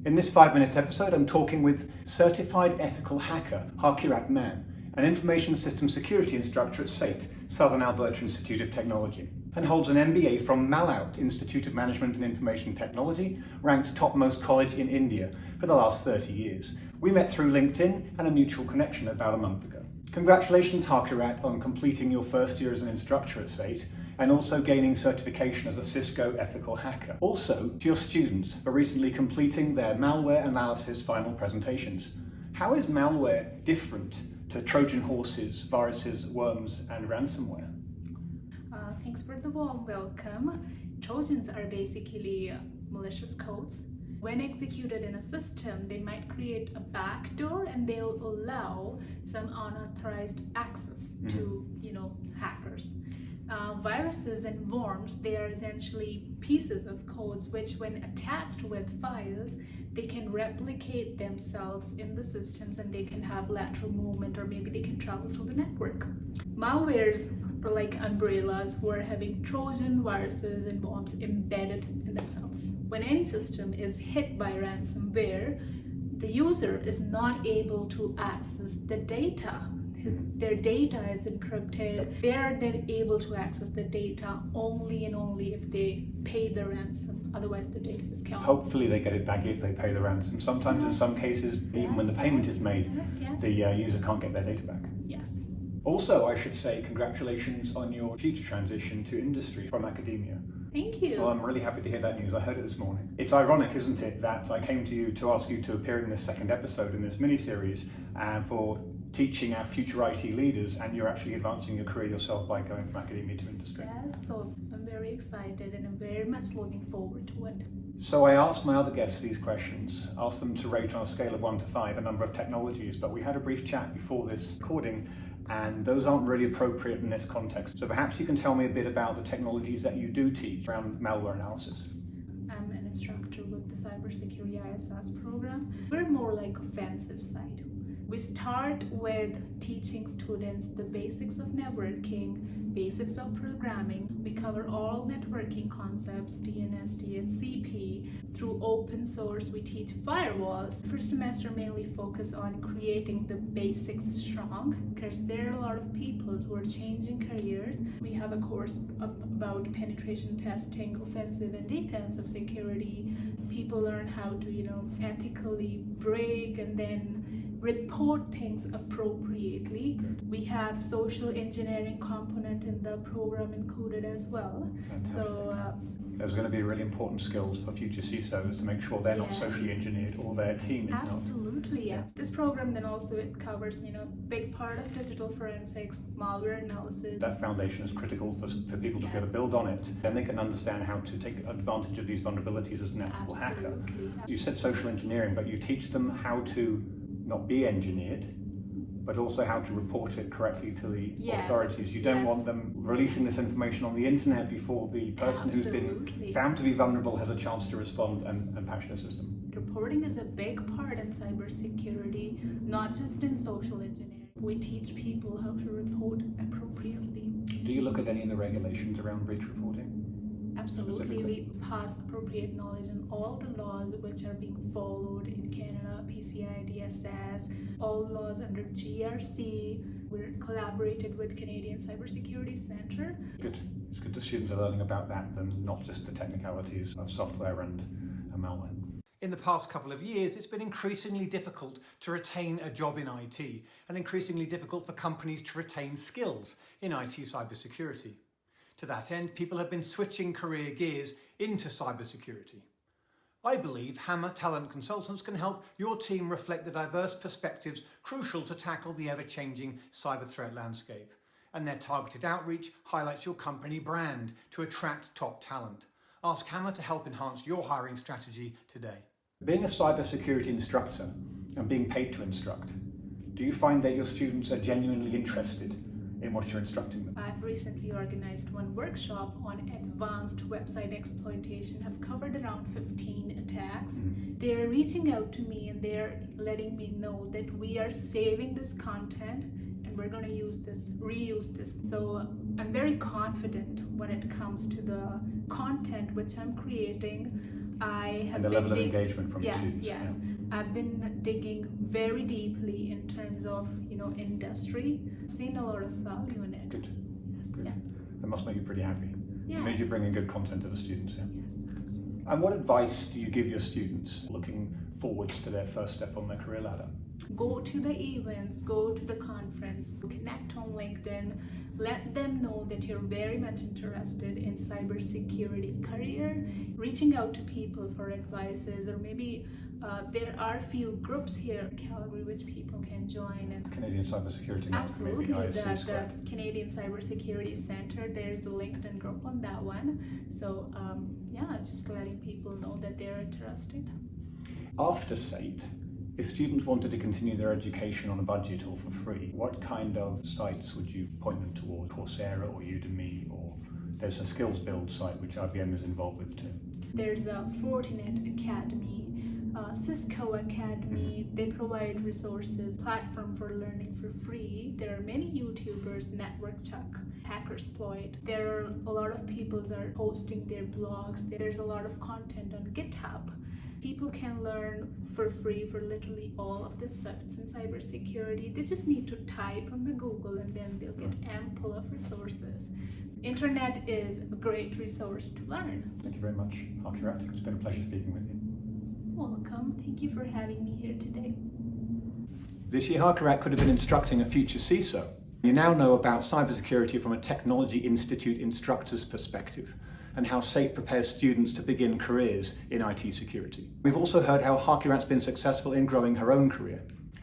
In this 5-minute episode, I'm talking with Certified Ethical Hacker Harkirat Mann, an Information System Security Instructor at SAIT, Southern Alberta Institute of Technology, and holds an MBA from Malout Institute of Management and Information Technology, ranked topmost college in India for the last 30 years. We met through LinkedIn and a mutual connection about a month ago. Congratulations, Harkirat, on completing your first year as an instructor at SAIT and also gaining certification as a Cisco ethical hacker. Also, to your students for recently completing their malware analysis final presentations. How is malware different to Trojan horses, viruses, worms, and ransomware? Thanks for the warm welcome. Trojans are basically malicious codes. When executed in a system, they might create a backdoor and they'll allow some unauthorized access to, hackers. Viruses and worms, they are essentially pieces of codes which, when attached with files, they can replicate themselves in the systems and they can have lateral movement, or maybe they can travel through the network. Malwares are like umbrellas who are having Trojan, viruses, and worms embedded in themselves. When any system is hit by ransomware, the user is not able to access the data. Their data is encrypted. They are then able to access the data only and only if they pay the ransom. Otherwise, the data is kept. Hopefully they get it back if they pay the ransom. Sometimes in some cases, even when the payment is made, the user can't get their data back. Yes. Also, I should say congratulations on your future transition to industry from academia. Thank you. Well, I'm really happy to hear that news. I heard it this morning. It's ironic, isn't it, that I came to you to ask you to appear in this second episode in this mini-series for teaching our future IT leaders, and you're actually advancing your career yourself by going from academia to industry. Yes, so I'm very excited and I'm very much looking forward to it. So I asked my other guests these questions, asked them to rate on a scale of 1 to 5 a number of technologies, but we had a brief chat before this recording and those aren't really appropriate in this context. So perhaps you can tell me a bit about the technologies that you do teach around malware analysis. I'm an instructor with the cybersecurity ISS program. We're more like offensive side. We start with teaching students the basics of networking, basics of programming. We cover all networking concepts, DNS, DHCP. Through open source, we teach firewalls. First semester mainly focus on creating the basics strong, because there are a lot of people who are changing careers. We have a course about penetration testing, offensive and defensive security. People learn how to, ethically break and then report things appropriately. We have social engineering component in the program included as well. Fantastic. So those are going to be really important skills for future CISOs to make sure they're not socially engineered or their team is not. Absolutely, yeah. This program then also it covers, big part of digital forensics, malware analysis. That foundation is critical for people to be able to build on it. Then they can understand how to take advantage of these vulnerabilities as an ethical hacker. You said social engineering, but you teach them how to not be engineered, but also how to report it correctly to the authorities. You don't want them releasing this information on the internet before the person who's been found to be vulnerable has a chance to respond and patch their system. Reporting is a big part in cybersecurity, not just in social engineering. We teach people how to report appropriately. Do you look at any of the regulations around breach reporting? Absolutely, we pass appropriate knowledge on all the laws which are being followed in Canada, PCI, DSS, all laws under GRC. We're collaborated with Canadian Cybersecurity Centre. Good. It's good that students are learning about that and not just the technicalities of software and malware. In the past couple of years, it's been increasingly difficult to retain a job in IT and increasingly difficult for companies to retain skills in IT cybersecurity. To that end, people have been switching career gears into cybersecurity. I believe Hammer Talent Consultants can help your team reflect the diverse perspectives crucial to tackle the ever-changing cyber threat landscape. And their targeted outreach highlights your company brand to attract top talent. Ask Hammer to help enhance your hiring strategy today. Being a cybersecurity instructor and being paid to instruct, do you find that your students are genuinely interested in what you're instructing them? I've recently organized one workshop on advanced website exploitation. I've covered around 15 attacks. They're reaching out to me and they're letting me know that we are saving this content and we're going to reuse this. So I'm very confident when it comes to the content which I'm creating. I have And the level of engagement from your yes, students. yes. Yeah. I've been digging very deeply in terms of, industry. I've seen a lot of value in it. Good. Yes, Good. yes. That must make you pretty happy. Yes. It means you bring in good content to the students. Yeah. Yes, absolutely. And what advice do you give your students looking forwards to their first step on their career ladder? Go to the events, go to the conference, connect on LinkedIn, let them know that you're very much interested in cybersecurity career, reaching out to people for advices, or maybe there are a few groups here in Calgary which people can join. And Canadian Cybersecurity Network, absolutely, maybe ISC the Canadian Cybersecurity Center, there's the LinkedIn group on that one. So just letting people know that they're interested. After SAIT, if students wanted to continue their education on a budget or for free, what kind of sites would you point them toward? Coursera or Udemy, or there's a skills build site which IBM is involved with too. There's a Fortinet Academy, Cisco Academy. They provide resources, platform for learning for free. There are many YouTubers, Network Chuck, Hackersploit. There are a lot of people that are posting their blogs. There's a lot of content on GitHub. People can learn for free for literally all of the certs in cybersecurity. They just need to type on the Google and then they'll get ample of resources. Internet is a great resource to learn. Thank you very much, Harkirat. It's been a pleasure speaking with you. Welcome. Thank you for having me here today. This year, Harkirat could have been instructing a future CISO. You now know about cybersecurity from a Technology Institute instructor's perspective, and how SAIT prepares students to begin careers in IT security. We've also heard how Harkirat's been successful in growing her own career.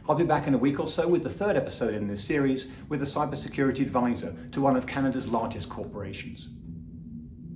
I'll be back in a week or so with the third episode in this series with a cybersecurity advisor to one of Canada's largest corporations.